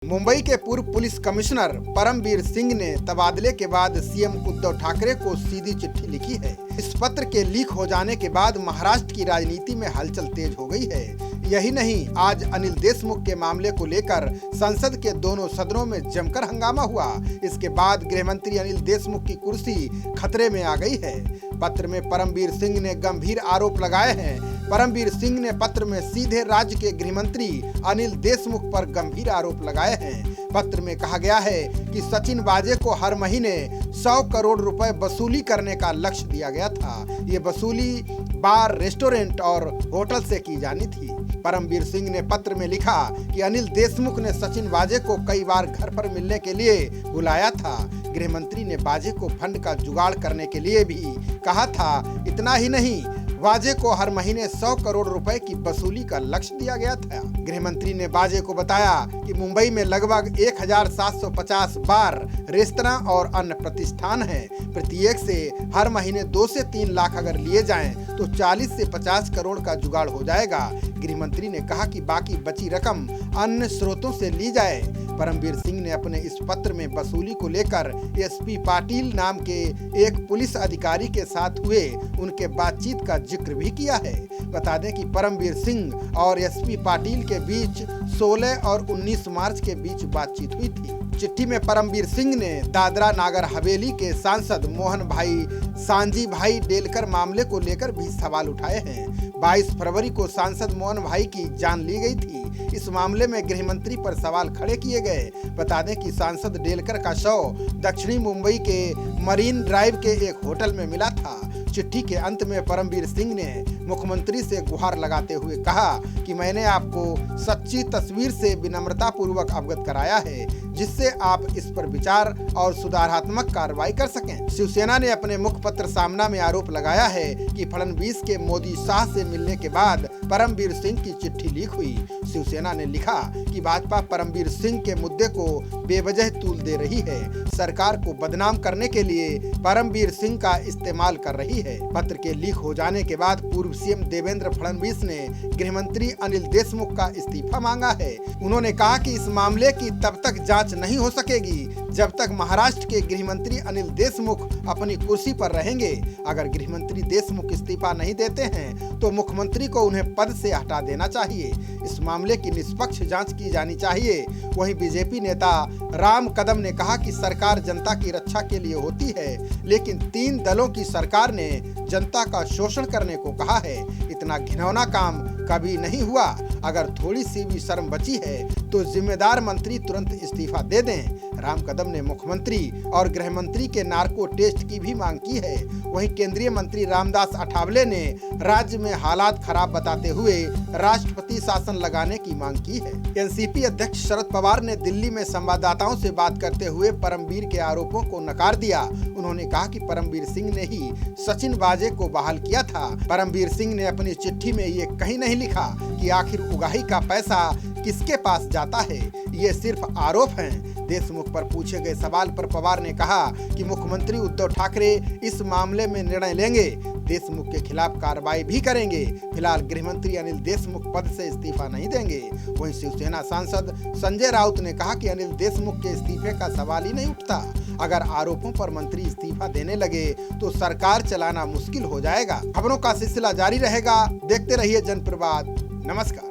मुंबई के पूर्व police commissioner Paramvir Singh ने तबादले के बाद सीएम उद्धव ठाकरे को सीधी चिट्ठी लिखी है। इस पत्र के लीक हो जाने के बाद महाराष्ट्र की राजनीति में हलचल तेज हो गई है। यही नहीं, आज अनिल देशमुख के मामले को लेकर संसद के दोनों सदनों में जमकर हंगामा हुआ। इसके बाद गृह मंत्री अनिल देशमुख की कुर्सी खतरे में आ गई है। पत्र में परमवीर सिंह ने गंभीर आरोप लगाए हैं। परमवीर सिंह ने पत्र में सीधे राज्य के गृह मंत्री अनिल देशमुख पर गंभीर आरोप लगाए हैं। पत्र में कहा गया है कि सचिन वाजे को हर महीने 100 करोड़ रुपए वसूली करने का लक्ष्य दिया गया था। ये वसूली बार, रेस्टोरेंट और होटल से की जानी थी। परमवीर सिंह ने पत्र में लिखा कि अनिल देशमुख ने सचिन वाजे को कई बार घर पर मिलने के लिए बुलाया था। गृह मंत्री ने वाजे को फंड का जुगाड़ करने के लिए भी कहा था। इतना ही नहीं, वाजे को हर महीने 100 करोड़ रुपए की वसूली का लक्ष्य दिया गया था। गृह मंत्री ने वाजे को बताया कि मुंबई में लगभग 1750 बार, रेस्तरां और अन्य प्रतिष्ठान हैं। प्रत्येक से हर महीने 2 से 3 लाख अगर लिए जाएं तो 40 से 50 करोड़ का जुगाड़ हो जाएगा। गृह मंत्री ने कहा कि बाकी बची रकम अन्य स्रोतों से ली जाए। परमवीर सिंह ने अपने इस पत्र में वसूली को लेकर एसपी पाटिल नाम के एक पुलिस अधिकारी के साथ हुए उनके बातचीत का जिक्र भी किया है। बता दें कि परमवीर सिंह और एसपी पाटिल के बीच 16 और 19 मार्च के बीच बातचीत हुई थी। चिट्ठी में परमवीर सिंह ने दादरा नागर हवेली के सांसद मोहन भाई सांजी भाई डेलकर मामले को लेकर भी सवाल उठाए हैं। 22 फरवरी को सांसद मोहन भाई की जान ली गई थी। इस मामले में गृह मंत्री पर सवाल खड़े किए गए। बता दें कि सांसद डेलकर का शव दक्षिणी मुंबई के मरीन ड्राइव के एक होटल में मिला था। चिट्ठी के अंत में परमवीर सिंह ने मुख्यमंत्री से गुहार लगाते हुए कहा कि मैंने आपको सच्ची तस्वीर से विनम्रता पूर्वक अवगत कराया है, जिससे आप इस पर विचार और सुधारात्मक कार्रवाई कर सकें। शिवसेना ने अपने मुखपत्र सामना में आरोप लगाया है कि फडणवीस के मोदी शाह से मिलने के बाद परमवीर सिंह की चिट्ठी लीक हुई। शिवसेना ने लिखा कि भाजपा परमवीर सिंह के मुद्दे को बेवजह तूल दे रही है, सरकार को बदनाम करने के लिए परमवीर सिंह का इस्तेमाल कर रही है। पत्र के लीक हो जाने के बाद पूर्व सीएम देवेंद्र फडणवीस ने गृह मंत्री अनिल देशमुख का इस्तीफा मांगा है। उन्होंने कहा कि इस मामले की तब तक जांच नहीं हो सकेगी जब तक महाराष्ट्र के गृह मंत्री अनिल देशमुख अपनी कुर्सी पर रहेंगे। अगर गृह मंत्री देशमुख इस्तीफा नहीं देते हैं तो मुख्यमंत्री को उन्हें पद से हटा देना चाहिए। इस मामले की निष्पक्ष जांच की जानी चाहिए। वहीं बीजेपी नेता राम कदम ने कहा कि सरकार जनता की रक्षा के लिए होती है, लेकिन 3 दलों की सरकार ने जनता का शोषण करने को कहा है। इतना घिनौना काम कभी नहीं हुआ। अगर थोड़ी सी भी शर्म बची है तो जिम्मेदार मंत्री तुरंत इस्तीफा दे दें। राम कदम ने मुख्यमंत्री और गृह मंत्री के नार्को टेस्ट की भी मांग की है। वहीं केंद्रीय मंत्री रामदास अठावले ने राज्य में हालात खराब बताते हुए राष्ट्रपति शासन लगाने की मांग की है। एनसीपी अध्यक्ष शरद पवार ने दिल्ली में संवाददाताओं से बात करते हुए परमवीर के आरोपों को नकार दिया। उन्होंने कहा कि परमवीर सिंह ने ही सचिन वाजे को बहाल किया था। परमवीर सिंह ने अपनी चिट्ठी में ये कहीं नहीं लिखा कि आखिर उगाही का पैसा किसके पास जाता है। ये सिर्फ आरोप हैं। देशमुख पर पूछे गए सवाल पर पवार ने कहा कि मुख्यमंत्री उद्धव ठाकरे इस मामले में निर्णय लेंगे, देशमुख के खिलाफ कार्रवाई भी करेंगे। फिलहाल गृह मंत्री अनिल देशमुख पद से इस्तीफा नहीं देंगे। वहीं शिवसेना सांसद संजय राउत ने कहा कि अनिल देशमुख के इस्तीफे का सवाल ही नहीं उठता। अगर आरोपों पर मंत्री इस्तीफा देने लगे तो सरकार चलाना मुश्किल हो जाएगा। खबरों का सिलसिला जारी रहेगा। देखते रहिए जनप्रवाद। नमस्कार।